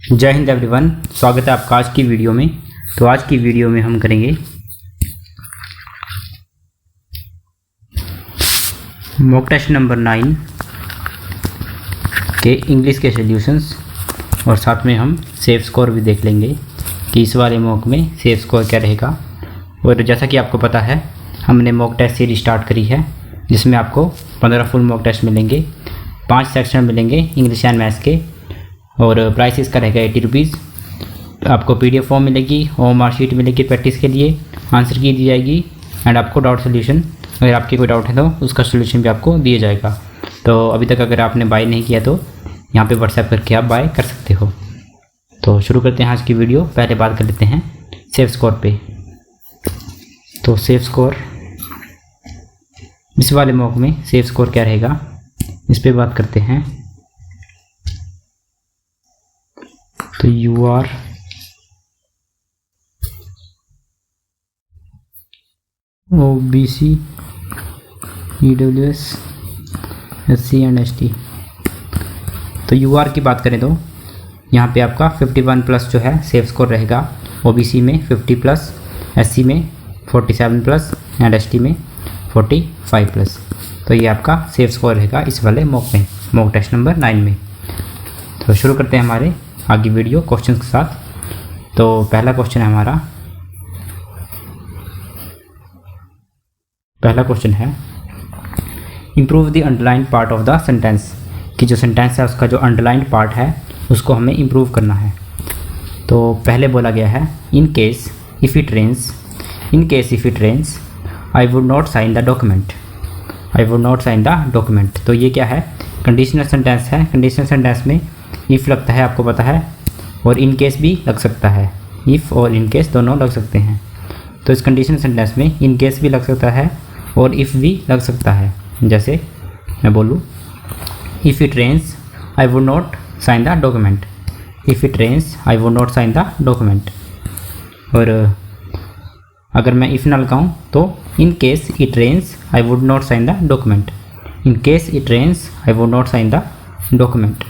जय हिंद एवरीवन, स्वागत है आपका आज की वीडियो में। तो आज की वीडियो में हम करेंगे मॉक टेस्ट नंबर 9 के इंग्लिश के सॉल्यूशंस और साथ में हम सेफ स्कोर भी देख लेंगे कि इस वाले मॉक में सेफ स्कोर क्या रहेगा। और जैसा कि आपको पता है, हमने मॉक टेस्ट सीरीज स्टार्ट करी है जिसमें आपको 15 फुल मॉक टेस्ट मिलेंगे, 5 सेक्शन मिलेंगे इंग्लिश एंड मैथ्स के, और प्राइस इसका रहेगा 80 रुपीज़। आपको PDF फॉर्म मिलेगी और मार्कशीट मिलेगी प्रैक्टिस के लिए, आंसर की दी जाएगी एंड आपको डाउट सोल्यूशन, अगर आपके कोई डाउट है तो उसका सोल्यूशन भी आपको दिया जाएगा। तो अभी तक अगर आपने बाय नहीं किया तो यहाँ पे व्हाट्सएप करके आप बाय कर सकते हो। तो शुरू करते हैं आज की वीडियो। पहले बात कर लेते हैं सेफ स्कोर पे। तो सेफ स्कोर, इस वाले मॉक में सेफ स्कोर क्या रहेगा इस पे बात करते हैं। तो UR OBC EWS SC and ST। तो UR की बात करें तो यहाँ पे आपका 51 प्लस जो है सेफ स्कोर रहेगा। OBC में 50 प्लस, SC में 47 प्लस एंड ST में 45 प्लस। तो ये आपका सेफ स्कोर रहेगा इस वाले मॉक में, मॉक टेस्ट नंबर 9 में। तो शुरू करते हैं हमारे आगे वीडियो क्वेश्चन के साथ। तो पहला क्वेश्चन है improve the underline part of the sentence, कि जो सेंटेंस है उसका जो अंडरलाइन पार्ट है उसको हमें इम्प्रूव करना है। तो पहले बोला गया है in case if it rains I would not sign the document. तो ये क्या है, कंडीशनल सेंटेंस है। कंडीशनल सेंटेंस में इफ़ लगता है, आपको पता है, और इन केस भी लग सकता है। इफ़ और इन केस दोनों लग सकते हैं। तो इस कंडीशनल सेंटेंस में इन केस भी लग सकता है और इफ़ भी लग सकता है। जैसे मैं बोलूँ if it rains I would not sign the document, if it rains I would not sign the document. और अगर मैं इफ़ ना लगाऊँ तो in case it rains I would not sign the document, in case it rains I would not sign the document.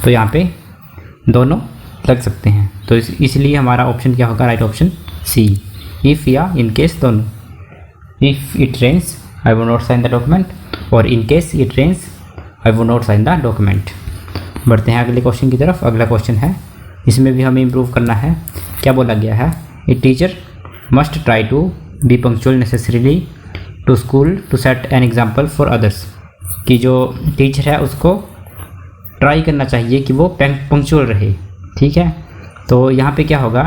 तो यहाँ पे दोनों लग सकते हैं। तो इसलिए हमारा ऑप्शन क्या होगा, राइट ऑप्शन सी, इफ़ या इन केस दोनों। If it rains I would not sign the document और in case it rains I would not sign the document. बढ़ते हैं अगले क्वेश्चन की तरफ। अगला क्वेश्चन है, इसमें भी हमें इम्प्रूव करना है। क्या बोला गया है, a teacher must try to be punctual necessarily to school to set an example for others, कि जो टीचर है उसको ट्राई करना चाहिए कि वो पंक्चुअल रहे। ठीक है, तो यहाँ पे क्या होगा,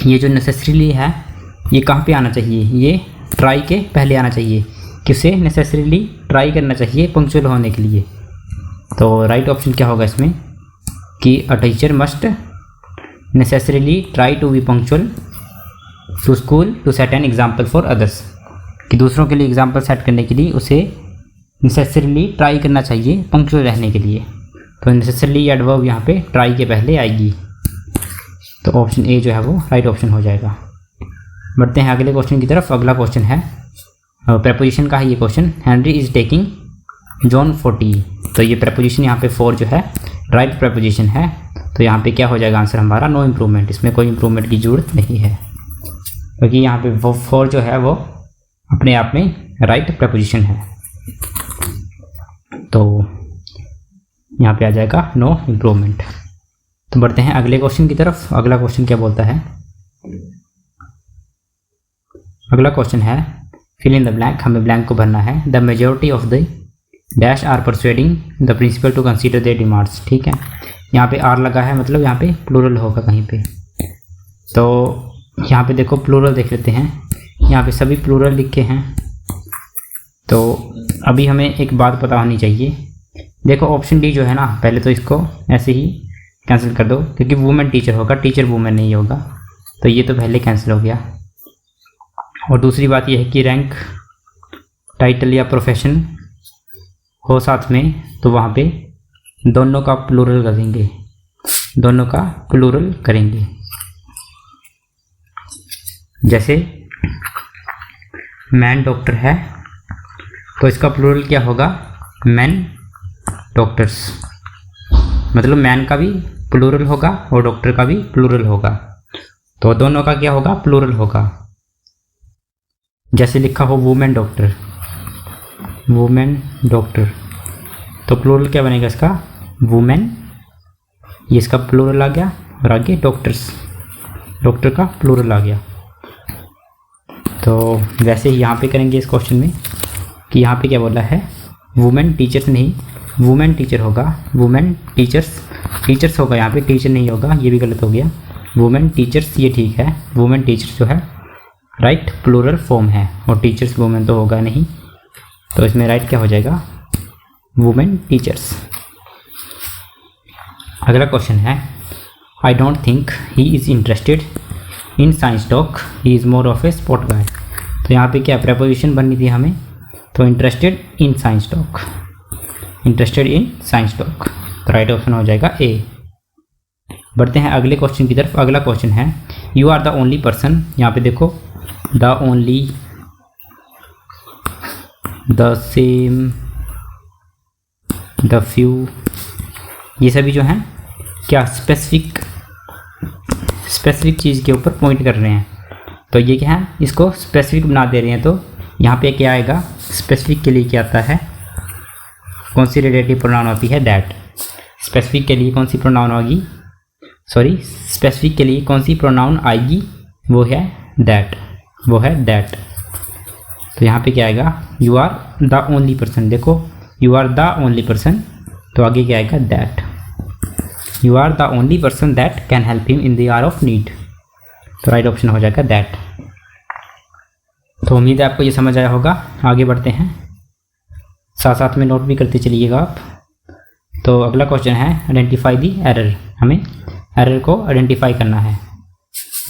ये जो नेसेसरीली है ये कहाँ पे आना चाहिए, ये ट्राई के पहले आना चाहिए, कि उसे नेसेसरीली ट्राई करना चाहिए पंक्चुअल होने के लिए। तो राइट ऑप्शन क्या होगा इसमें, कि a teacher must necessarily try to be punctual to school to set an example for others, कि दूसरों के लिए एग्जाम्पल सेट करने के लिए उसे नेसेसरीली ट्राई करना चाहिए पंक्चुअल रहने के लिए। तो नेसेसरीली एडवर्ब यहाँ पे ट्राई के पहले आएगी। तो ऑप्शन ए जो है वो राइट ऑप्शन हो जाएगा। बढ़ते हैं अगले क्वेश्चन की तरफ। अगला क्वेश्चन है प्रेपोजिशन का है ये question. Henry is taking John 40। तो ये प्रेपोजिशन यहाँ पे फॉर जो है राइट प्रेपोजिशन है। तो यहाँ पे क्या हो जाएगा आंसर हमारा, नो इम्प्रूवमेंट। इसमें कोई इम्प्रूवमेंट की ज़रूरत नहीं है, क्योंकि यहाँ पे वो फॉर जो है वो अपने आप में राइट प्रेपोजिशन है। तो यहाँ पे आ जाएगा नो इम्प्रूवमेंट। तो बढ़ते हैं अगले क्वेश्चन की तरफ। अगला क्वेश्चन क्या बोलता है, अगला क्वेश्चन है फिल इन द ब्लैंक। हमें ब्लैंक को भरना है। The majority of the dash are persuading the principal to consider their demands. ठीक है, यहाँ पे आर लगा है, मतलब यहाँ पे प्लूरल होगा कहीं पे। तो यहाँ पे देखो प्लूरल देख लेते हैं, यहाँ पे सभी प्लूरल लिखे हैं। तो अभी हमें एक बात पता होनी चाहिए। देखो ऑप्शन डी जो है ना, पहले तो इसको ऐसे ही कैंसिल कर दो, क्योंकि वुमेन टीचर होगा, टीचर वुमेन नहीं होगा। तो ये तो पहले कैंसिल हो गया। और दूसरी बात यह है कि रैंक, टाइटल या प्रोफेशन हो साथ में, तो वहाँ पे दोनों का प्लूरल करेंगे। जैसे मैन डॉक्टर है तो इसका प्लूरल क्या होगा, मैन डॉक्टर्स। मतलब मैन का भी प्लूरल होगा और डॉक्टर का भी प्लूरल होगा। तो दोनों का क्या होगा? प्लूरल होगा। जैसे लिखा हो वुमेन डॉक्टर, वुमेन डॉक्टर, तो प्लूरल क्या बनेगा इसका? वुमेन, ये इसका प्लूरल आ गया, और आगे डॉक्टर्स, डॉक्टर का प्लूरल आ गया। तो वैसे ही यहाँ पे करेंगे इस क्वेश्चन में कि यहाँ पे क्या बोला है? वुमेन टीचर्स नहीं, वुमेन टीचर होगा, वुमेन टीचर्स, टीचर्स होगा यहाँ पे, टीचर नहीं होगा, ये भी गलत हो गया। वुमेन टीचर्स ये ठीक है, वुमेन टीचर्स जो है राइट प्लूरल फॉर्म है, और टीचर्स वुमेन तो होगा नहीं, तो इसमें राइट क्या हो जाएगा? Women teachers. अगला क्वेश्चन है, I don't think he is interested in science talk, he is more of a sport guy. तो यहाँ पे क्या प्रपोजिशन बननी थी हमें? तो interested in science talk, interested in science talk, तो राइट ऑप्शन हो जाएगा ए। बढ़ते हैं अगले क्वेश्चन की तरफ। अगला क्वेश्चन है, you are the only person, यहाँ पे देखो the only, the same, the few, ये सभी जो हैं क्या स्पेसिफिक चीज़ के ऊपर पॉइंट कर रहे हैं। तो ये क्या है? इसको स्पेसिफिक बना दे रहे हैं। तो यहाँ पे क्या आएगा? स्पेसिफिक के लिए क्या आता है? कौन सी रिलेटिव प्रोनाउन होती है? दैट। स्पेसिफिक के लिए कौन सी प्रोनाउन होगी? सॉरी, स्पेसिफिक के लिए कौन सी प्रोनाउन आएगी? वो है दैट, वो है दैट। तो यहाँ पे क्या आएगा? You are the only person, देखो you are the only person, तो आगे क्या आएगा? That. You are the only person that can help him in the hour of need, तो राइट ऑप्शन हो जाएगा दैट। तो उम्मीद है आपको ये समझ आया होगा। आगे बढ़ते हैं, साथ साथ में नोट भी करते चलिएगा आप। तो अगला क्वेश्चन है, आइडेंटिफाई दी एरर, हमें एरर को आइडेंटिफाई करना है।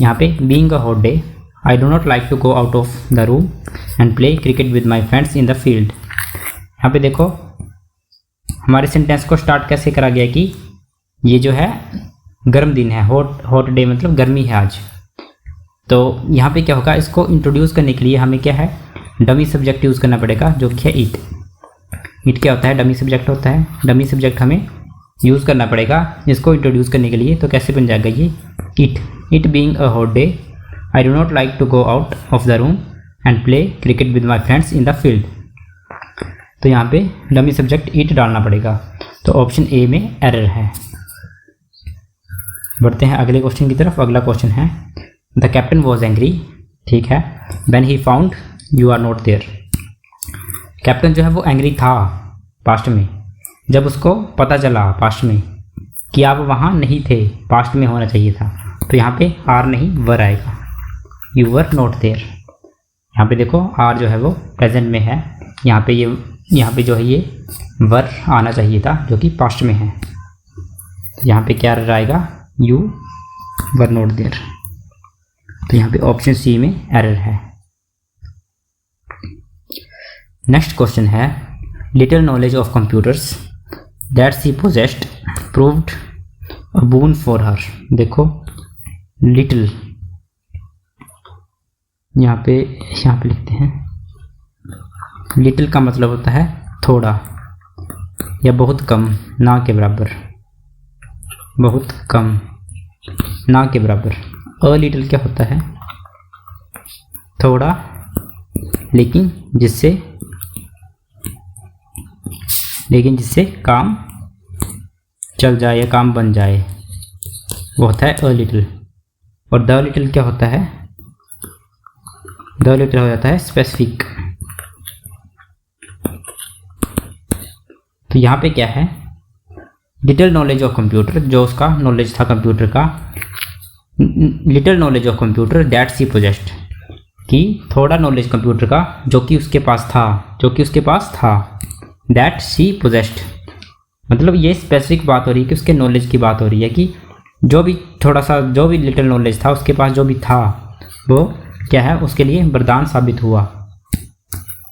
यहाँ पे being a hot day, I do not like to go out of the room and play cricket with my friends in the field. यहाँ पे देखो हमारे सेंटेंस को स्टार्ट कैसे करा गया कि ये जो है गर्म दिन है, हॉट डे मतलब गर्मी है आज। तो यहाँ पे क्या होगा? इसको इंट्रोड्यूस करने के लिए हमें क्या है? डमी सब्जेक्ट यूज़ करना पड़ेगा, जो कि है इट। इट क्या होता है? डमी सब्जेक्ट होता है। डमी सब्जेक्ट हमें यूज़ करना पड़ेगा इसको इंट्रोड्यूस करने के लिए। तो कैसे बन जाएगा ये? It being a hot day, I do not like to go out of the room and play cricket with my friends in the field. तो यहाँ पे डमी सब्जेक्ट इट डालना पड़ेगा। तो ऑप्शन ए में एरर है। बढ़ते हैं अगले क्वेश्चन की तरफ। अगला क्वेश्चन है, द कैप्टन वॉज एंग्री, ठीक है, when he found you are not there. Captain जो है वो एंग्री था पास्ट में, जब उसको पता चला पास्ट में कि आप वहाँ नहीं थे, पास्ट में होना चाहिए था। तो यहाँ पे आर नहीं वर आएगा, यू वर नॉट देयर। यहाँ पे देखो आर जो है वो प्रेजेंट में है, यहाँ पे जो है ये वर आना चाहिए था जो कि पास्ट में है। तो यहाँ पे क्या आएगा? You were not there. तो यहाँ पे ऑप्शन सी में एरर है। नेक्स्ट क्वेश्चन है, little knowledge of computers that she possessed proved a boon for her. देखो लिटिल, यहाँ पे लिखते हैं, लिटिल का मतलब होता है थोड़ा या बहुत कम, ना के बराबर, बहुत कम, ना के बराबर। अ लिटिल क्या होता है? थोड़ा, लेकिन जिससे काम चल जाए या काम बन जाए, वो होता है अ लिटिल। और द लिटिल क्या होता है? द लिटिल हो जाता है स्पेसिफिक। तो यहाँ पे क्या है? लिटिल नॉलेज ऑफ कंप्यूटर, जो उसका नॉलेज था कंप्यूटर का, little knowledge of computer that she possessed, कि थोड़ा नॉलेज कंप्यूटर का जो कि उसके पास था, दैट शी पोजेस्ड, मतलब ये स्पेसिफिक बात हो रही है कि उसके नॉलेज की बात हो रही है कि जो भी थोड़ा सा, जो भी लिटिल नॉलेज था उसके पास, जो भी था वो क्या है? उसके लिए वरदान साबित हुआ।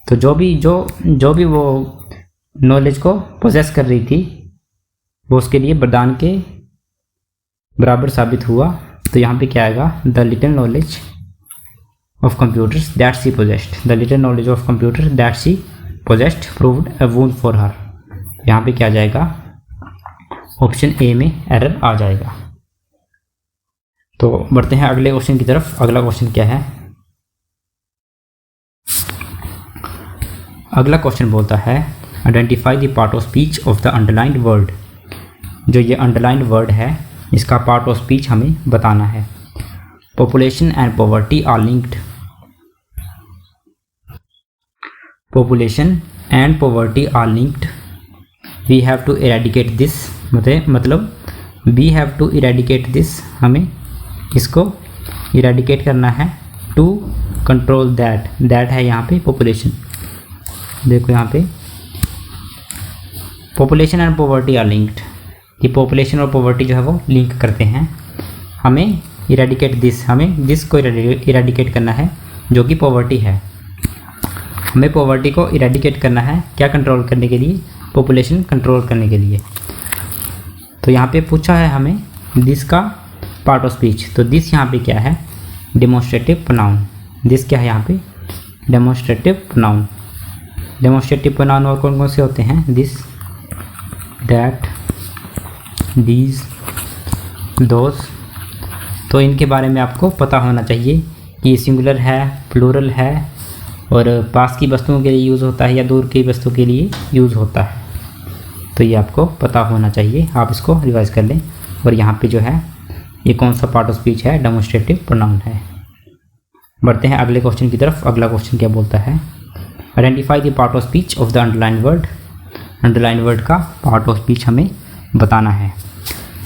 तो जो भी वो नॉलेज को पोजेस कर रही थी वो उसके लिए वरदान के बराबर साबित हुआ। तो यहाँ पे क्या आएगा? The little knowledge of computers that she possessed, the little knowledge of computer that she possessed proved a boon for her. यहाँ पे क्या आ जाएगा? ऑप्शन ए में एरर आ जाएगा। तो बढ़ते हैं अगले क्वेश्चन की तरफ। अगला क्वेश्चन क्या है? अगला क्वेश्चन बोलता है identify the part of speech of the underlined word. जो ये अंडरलाइंड वर्ड है इसका पार्ट ऑफ स्पीच हमें बताना है। Population and poverty are linked. Population and poverty are linked. We have to eradicate this, मतलब we have to eradicate this, हमें इसको इरेडिकेट करना है। टू कंट्रोल दैट, दैट है यहाँ पे पॉपुलेशन। देखो यहाँ पे population and poverty are linked, ये पॉपुलेशन और पॉवर्टी जो है वो लिंक करते हैं। हमें इरेडिकेट दिस, हमें दिस को इरेडिकेट करना है जो कि पॉवर्टी है। हमें पॉवर्टी को इरेडिकेट करना है, क्या कंट्रोल करने के लिए? पॉपुलेशन कंट्रोल करने के लिए। तो यहाँ पे पूछा है हमें दिस का पार्ट ऑफ स्पीच, तो दिस यहाँ पे क्या है? Demonstrative pronoun. दिस क्या है यहाँ पे? Demonstrative pronoun. डेमोन्स्ट्रेटिव प्रोनाउन और कौन कौन से होते हैं? This, that, these, those. तो इनके बारे में आपको पता होना चाहिए कि सिंगुलर है, प्लूरल है, और पास की वस्तुओं के लिए यूज़ होता है या दूर की वस्तु के लिए यूज़ होता है। तो ये आपको पता होना चाहिए, आप इसको रिवाइज कर लें। और यहाँ पे जो है ये कौन सा पार्ट ऑफ स्पीच है? डेमोन्स्ट्रेटिव प्रोनाउन है। बढ़ते हैं अगले क्वेश्चन की तरफ। अगला क्वेश्चन क्या बोलता है? Identify the part of speech of the underline word. Underline word का पार्ट ऑफ स्पीच हमें बताना है।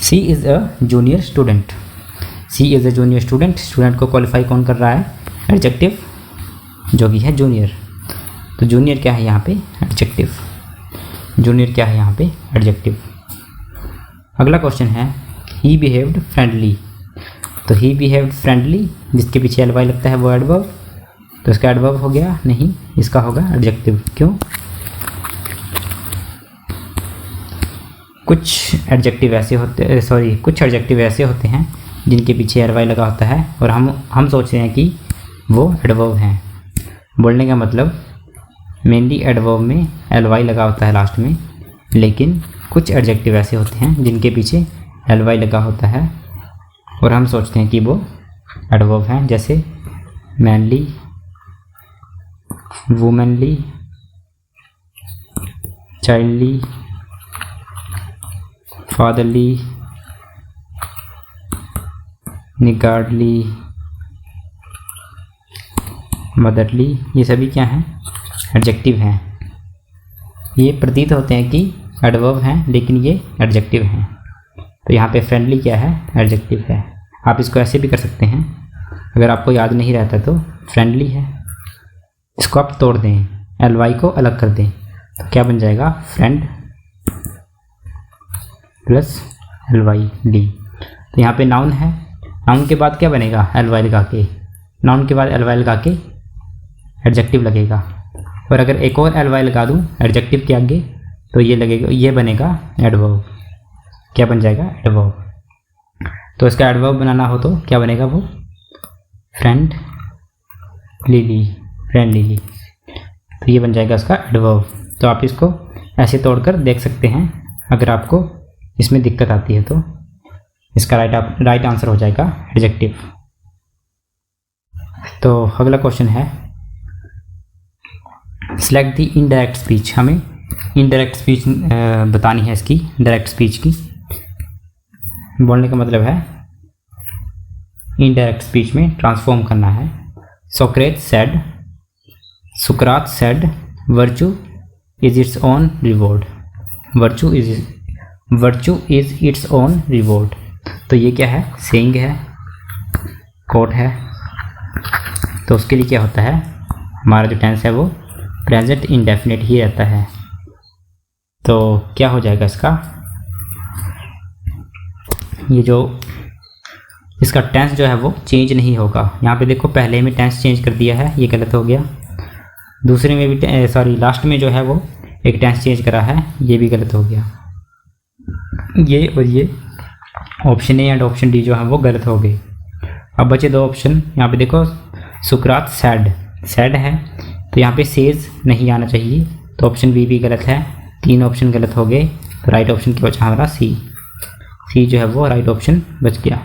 She is a junior student. She is a junior student. Student को क्वालिफाई कौन कर रहा है? एडजेक्टिव, जो कि है जूनियर। तो जूनियर क्या है यहाँ पे? एडजेक्टिव। जूनियर क्या है यहाँ पे? एडजेक्टिव। अगला क्वेश्चन है ही बिहेव्ड फ्रेंडली। तो ही बिहेव्ड फ्रेंडली, जिसके पीछे एल वाई लगता है वो एडवर्ब, तो इसका एडवर्ब हो गया? नहीं, इसका होगा एडजेक्टिव। क्यों? कुछ एडजेक्टिव ऐसे होते हैं जिनके पीछे एल वाई लगा होता है और हम सोचते हैं कि वो एडवर्ब हैं। बोलने का मतलब मेनली एडवर्ब में एल वाई लगा होता है लास्ट में, लेकिन कुछ एडजेक्टिव ऐसे होते हैं जिनके पीछे एल वाई लगा होता है और हम सोचते हैं कि वो एडवर्ब हैं। जैसे मैनली, वुमेनली, चाइल्डली, फादरली, निगार्डली, मदरली। ये सभी क्या हैं? एडजेक्टिव हैं। ये प्रतीत होते हैं कि एडवर्ब हैं, लेकिन ये एडजेक्टिव हैं। तो यहाँ पे फ्रेंडली क्या है? एडजेक्टिव है। आप इसको ऐसे भी कर सकते हैं, अगर आपको याद नहीं रहता तो फ्रेंडली है, इसको आप तोड़ दें, एल वाई को अलग कर दें, तो क्या बन जाएगा? Friend plus L Y D. तो यहाँ पे नाउन है, नाउन के बाद क्या बनेगा? एल वाई लगा के। नाउन के बाद एल वाई लगा के एडजेक्टिव लगेगा। और अगर एक और एल वाई लगा दूँ एडजेक्टिव के आगे तो ये लगेगा, ये बनेगा एडवर्ब। क्या बन जाएगा? एडवर्ब। तो इसका एडवर्ब बनाना हो तो क्या बनेगा? वो फ्रेंड लिली, फ्रेंड लिली। तो ये बन जाएगा इसका एडवर्ब। तो आप इसको ऐसे तोड़कर देख सकते हैं। अगर आपको इसमें दिक्कत आती है तो इसका राइट आंसर हो जाएगा एडजेक्टिव। तो अगला क्वेश्चन है सिलेक्ट द इनडायरेक्ट स्पीच। हमें इनडायरेक्ट स्पीच बतानी है इसकी, डायरेक्ट स्पीच की। बोलने का मतलब है इनडायरेक्ट स्पीच में ट्रांसफॉर्म करना है। सुकरात said virtue is its own reward. Virtue is its own reward. तो ये क्या है? सेइंग है, कोट है। तो उसके लिए क्या होता है? हमारा जो टेंस है वो प्रेजेंट इंडेफिनिट ही रहता है। तो क्या हो जाएगा इसका? ये जो इसका टेंस जो है वो चेंज नहीं होगा। यहाँ पे देखो पहले में टेंस चेंज कर दिया है, ये गलत हो गया। दूसरे में भी लास्ट में जो है वो एक टेंस चेंज करा है, ये भी गलत हो गया। ये और ये option A and option D जो है वो गलत हो गए। अब बचे दो ऑप्शन। यहाँ पे देखो सुकरात सैड है, तो यहाँ पे सेज नहीं आना चाहिए, तो ऑप्शन बी भी गलत है। तीन ऑप्शन गलत हो गए, तो राइट ऑप्शन की बचा हमारा सी। सी जो है वो राइट ऑप्शन बच गया।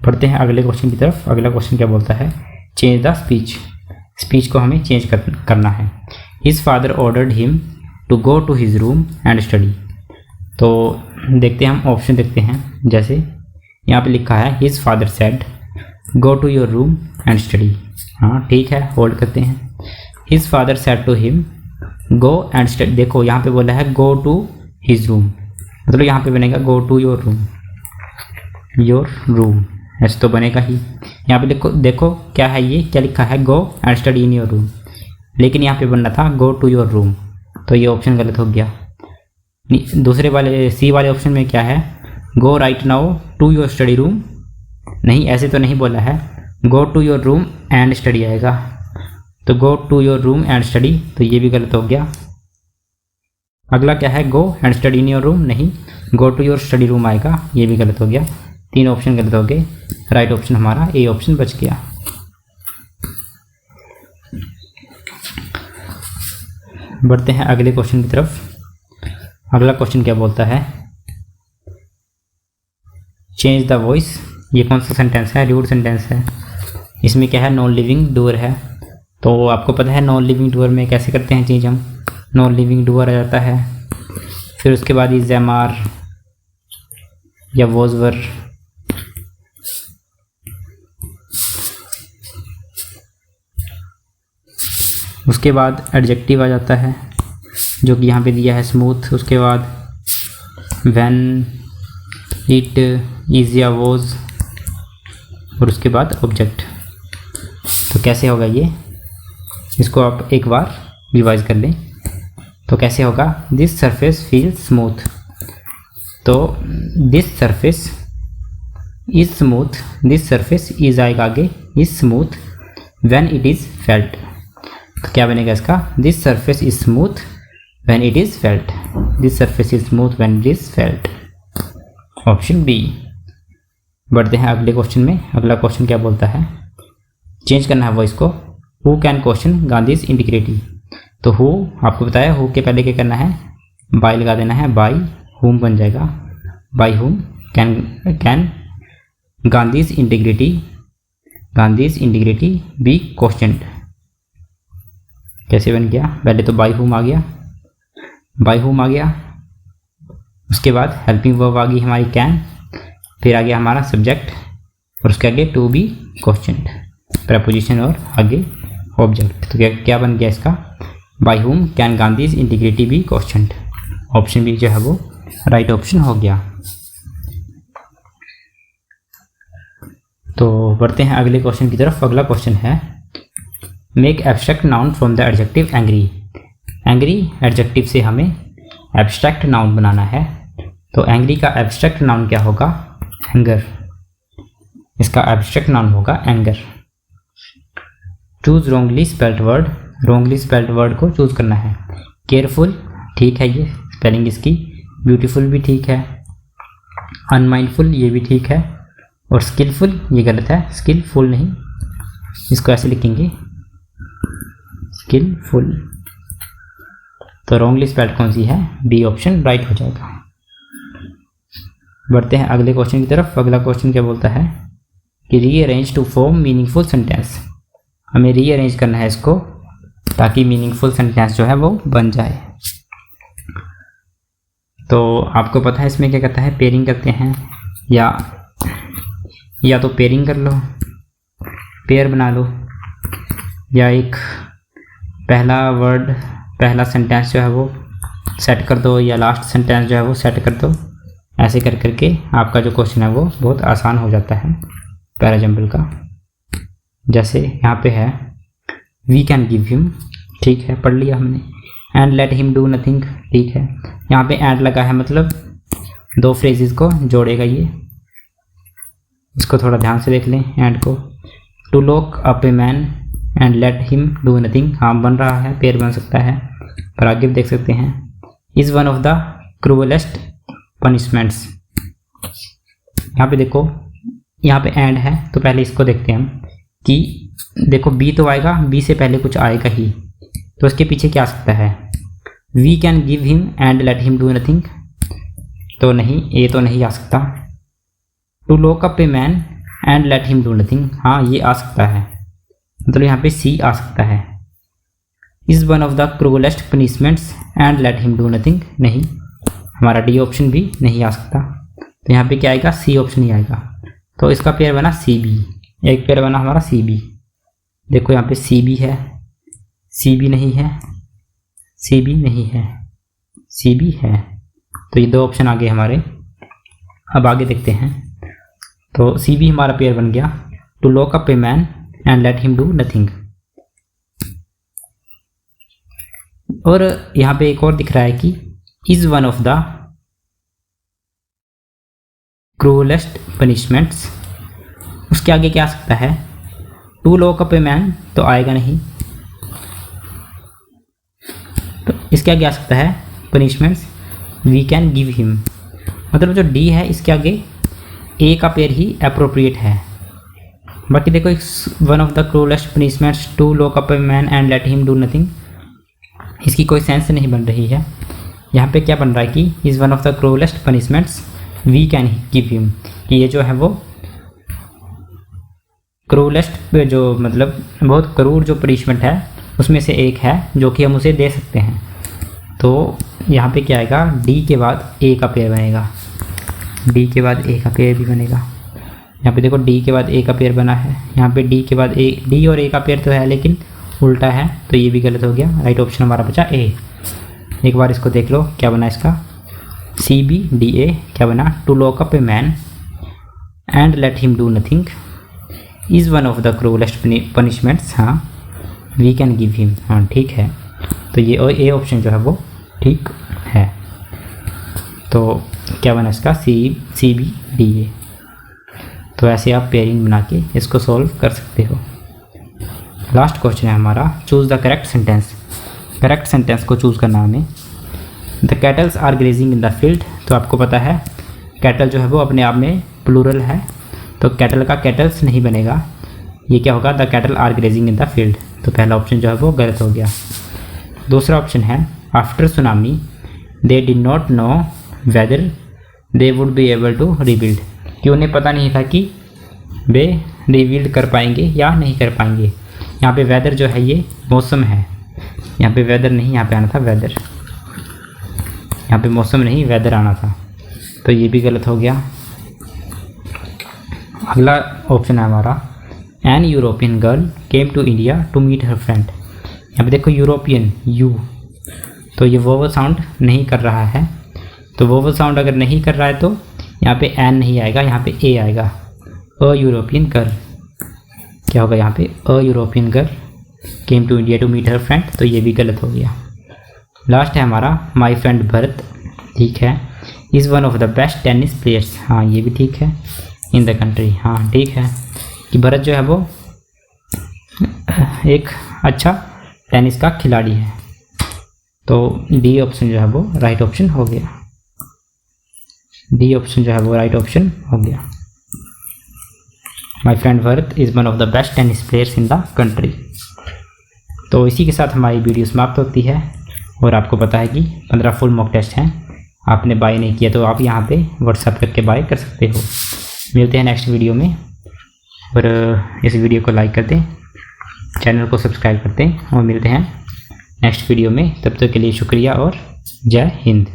पढ़ते हैं अगले क्वेश्चन की तरफ। अगला क्वेश्चन क्या बोलता है, चेंज द स्पीच। स्पीच को हमें चेंज करना है। His father ordered him to go to his room and study. तो देखते हैं, हम ऑप्शन देखते हैं। जैसे यहाँ पे लिखा है his father said go to your room and study. हाँ ठीक है, होल्ड करते हैं। His father said to him go and study. देखो यहाँ पे बोला है गो टू हिज रूम, मतलब यहाँ पे बनेगा go to your room, your room ऐसे तो बनेगा ही। यहाँ पे देखो क्या है, ये क्या लिखा है, go and study in your room, लेकिन यहाँ पे बनना था गो टू योर रूम, तो ये ऑप्शन गलत हो गया। दूसरे वाले सी वाले ऑप्शन में क्या है, go right now to your study room. नहीं, ऐसे तो नहीं बोला है, go to your room and study आएगा, तो go to your room and study, तो ये भी गलत हो गया। अगला क्या है, go and study in your room, नहीं go to your study room आएगा, ये भी गलत हो गया। तीन ऑप्शन गलत हो गए, राइट ऑप्शन हमारा ए ऑप्शन बच गया। बढ़ते हैं अगले क्वेश्चन की तरफ। अगला क्वेश्चन क्या बोलता है, चेंज द वॉइस। ये कौन सा सेंटेंस है, रूड सेंटेंस है। इसमें क्या है, नॉन लिविंग डूअर है। तो आपको पता है नॉन लिविंग डूअर में कैसे करते हैं चीज़ हम, नॉन लिविंग डूअर आ जाता है, फिर उसके बाद इज एम आर या वॉजवर, उसके बाद एडजेक्टिव आ जाता है जो कि यहाँ पे दिया है स्मूथ, उसके बाद व्हेन, इट, इज या वॉज, और उसके बाद ऑब्जेक्ट। तो कैसे होगा ये, इसको आप एक बार रिवाइज कर लें। तो कैसे होगा, दिस सरफेस फील स्मूथ, तो this surface is smooth, this surface is आएगा आगे, is smooth when it is felt. तो क्या बनेगा इसका, this surface is smooth when it is felt, this surface is smooth when it is felt, option B. बढ़ते हैं अगले question में। अगला क्वेश्चन क्या बोलता है, चेंज करना है वॉइस को। Who can question Gandhi's integrity. तो हु आपको बताया, हु के पहले क्या करना है, बाय लगा देना है, बाय हुम बन जाएगा, by whom can Gandhi's integrity be questioned. कैसे बन गया, पहले तो बाय हुम आ गया, उसके बाद हेल्पिंग वर्ब आ गई हमारी कैन, फिर आ गया हमारा सब्जेक्ट, और उसके आगे टू बी क्वेश्चनड, प्रपोजिशन और आगे ऑब्जेक्ट। तो क्या बन गया इसका, by whom can Gandhi's integrity be questioned, option B जो है वो राइट ऑप्शन हो गया। तो बढ़ते हैं अगले क्वेश्चन की तरफ। अगला क्वेश्चन है, make abstract noun from the adjective angry. Angry adjective से हमें एब्स्ट्रैक्ट नाउन बनाना है। तो एंग्री का एब्स्ट्रैक्ट नाउन क्या होगा, एंगर। इसका एब्स्ट्रैक्ट नाउन होगा anger. Choose wrongly spelled word, wrongly spelled word को चूज करना है। केयरफुल ठीक है ये स्पेलिंग इसकी, ब्यूटीफुल भी ठीक है, अनमाइंडफुल ये भी ठीक है, और स्किलफुल ये गलत है, स्किलफुल नहीं, इसको ऐसे लिखेंगे स्किलफुल। तो रॉन्गली स्पेल्ड कौन सी है, बी ऑप्शन राइट हो जाएगा। बढ़ते हैं अगले क्वेश्चन की तरफ। अगला क्वेश्चन क्या बोलता है कि rearrange to form meaningful sentence. हमें रीअरेंज करना है इसको ताकि मीनिंगफुल सेंटेंस जो है वो बन जाए। तो आपको पता है इसमें क्या कहता है, पेयरिंग करते हैं, या तो पेयरिंग कर लो, पेयर बना लो, या एक पहला सेंटेंस जो है वो सेट कर दो, या लास्ट सेंटेंस जो है वो सेट कर दो। ऐसे कर करके आपका जो क्वेश्चन है वो बहुत आसान हो जाता है पैरा एग्जाम्पल का। जैसे यहाँ पे है वी कैन गिव हिम, ठीक है पढ़ लिया हमने, and let him do nothing, ठीक है। यहाँ पे एंड लगा है मतलब दो फ्रेजेस को जोड़ेगा ये, इसको थोड़ा ध्यान से देख लें एंड को। To lock up a man and let him do nothing, हाँ बन रहा है, पेयर बन सकता है, पर आगे देख सकते हैं is one of the cruelest punishments. यहाँ पे देखो, यहाँ पे एंड है तो पहले इसको देखते हैं हम कि देखो बी तो आएगा, बी से पहले कुछ आएगा ही, तो उसके पीछे क्या आ सकता है, we can give him and let him do nothing, तो नहीं, ए तो नहीं आ सकता। To lock up a man and let him do nothing, हाँ ये आ सकता है, मतलब यहाँ पे सी आ सकता है। Is one of the cruelest punishments and let him do nothing, नहीं, हमारा डी ऑप्शन भी नहीं आ सकता। तो यहाँ पे क्या आएगा, सी ऑप्शन ही आएगा। तो इसका पेयर बना सी बी, एक पेयर बना हमारा सी बी। देखो यहाँ पे सी बी है, सी बी नहीं है, सी बी नहीं है, सी बी है, तो ये दो ऑप्शन आ गए हमारे। अब आगे देखते हैं। तो सी बी हमारा पेयर बन गया, to lock up a man and let him do nothing. और यहाँ पे एक और दिख रहा है कि is one of the cruelest punishments, उसके आगे क्या आ सकता है, to lock up a man तो आएगा नहीं, तो इसके आगे आ सकता है punishments we can give him, मतलब जो डी है इसके आगे ए का पेयर ही अप्रोप्रिएट है। बाकी देखो, one of the cruelest punishments to lock up a man and let him do nothing, इसकी कोई सेंस नहीं बन रही है। यहाँ पे क्या बन रहा है कि is one of the cruelest punishments we can give him, कि ये जो है वो क्रूलेस्ट जो मतलब बहुत क्रूर जो पनिशमेंट है उसमें से एक है जो कि हम उसे दे सकते हैं। तो यहाँ पे क्या आएगा, डी के बाद ए का पेयर बनेगा, डी के बाद ए का पेयर भी बनेगा। यहाँ पे देखो डी के बाद ए का पेयर बना है, यहाँ पे डी के बाद ए, डी और ए का पेयर तो है लेकिन उल्टा है, तो ये भी गलत हो गया। राइट ऑप्शन हमारा बचा ए। एक बार इसको देख लो क्या बना इसका, सी बी डी ए क्या बना, to lock up a man and let him do nothing is one of the cruelest punishments, हाँ वी कैन गिव हिम, हाँ ठीक है। तो ये ए ऑप्शन जो है वो ठीक है। तो क्या बना इसका, सी बी डी ए। तो ऐसे आप पेयरिंग बना के इसको सॉल्व कर सकते हो। लास्ट क्वेश्चन है हमारा, choose the correct sentence. Correct sentence को चूज़ करना हमें। The cattles are grazing in the field, तो आपको पता है कैटल जो है वो अपने आप में प्लूरल है, तो कैटल का कैटल्स नहीं बनेगा, ये क्या होगा, the cattle are grazing in the field. तो पहला ऑप्शन जो है वो गलत हो गया। दूसरा ऑप्शन है, after tsunami they did not know whether they would be able to rebuild, कि उन्हें पता नहीं था कि वे रीबिल्ड कर पाएंगे या नहीं कर पाएंगे। यहाँ पे वेदर जो है ये मौसम है, यहाँ पे वेदर नहीं, यहाँ पे आना था वेदर, यहाँ पे मौसम नहीं वेदर आना था, तो ये भी गलत हो गया। अगला ऑप्शन है हमारा, an European girl came to India to meet her friend. यहाँ पे देखो यूरोपियन यू, तो ये वोवल साउंड नहीं कर रहा है, तो वोवल साउंड अगर नहीं कर रहा है तो यहाँ पे एन नहीं आएगा, यहाँ पे ए आएगा। अ यूरोपियन गर्ल क्या होगा, यहाँ पे a European girl came to India to meet her friend, तो ये भी गलत हो गया। लास्ट है हमारा, माई फ्रेंड भरत, ठीक है, is one of the best tennis players, हाँ ये भी ठीक है, इन द कंट्री, हाँ ठीक है, कि भरत जो है वो एक अच्छा टेनिस का खिलाड़ी है। तो डी ऑप्शन जो है वो राइट ऑप्शन हो गया, डी ऑप्शन जो है वो राइट ऑप्शन हो गया। My friend Bharat is one of the best tennis players in the country. तो इसी के साथ हमारी वीडियो समाप्त होती है। और आपको पता है कि 15 फुल मॉक टेस्ट हैं, आपने बाय नहीं किया तो आप यहाँ पे व्हाट्सएप करके बाय कर सकते हो। मिलते हैं नेक्स्ट वीडियो में, और इस वीडियो को लाइक कर दें, चैनल को सब्सक्राइब कर दें, और मिलते हैं नेक्स्ट वीडियो में। तब तक के लिए शुक्रिया और जय हिंद।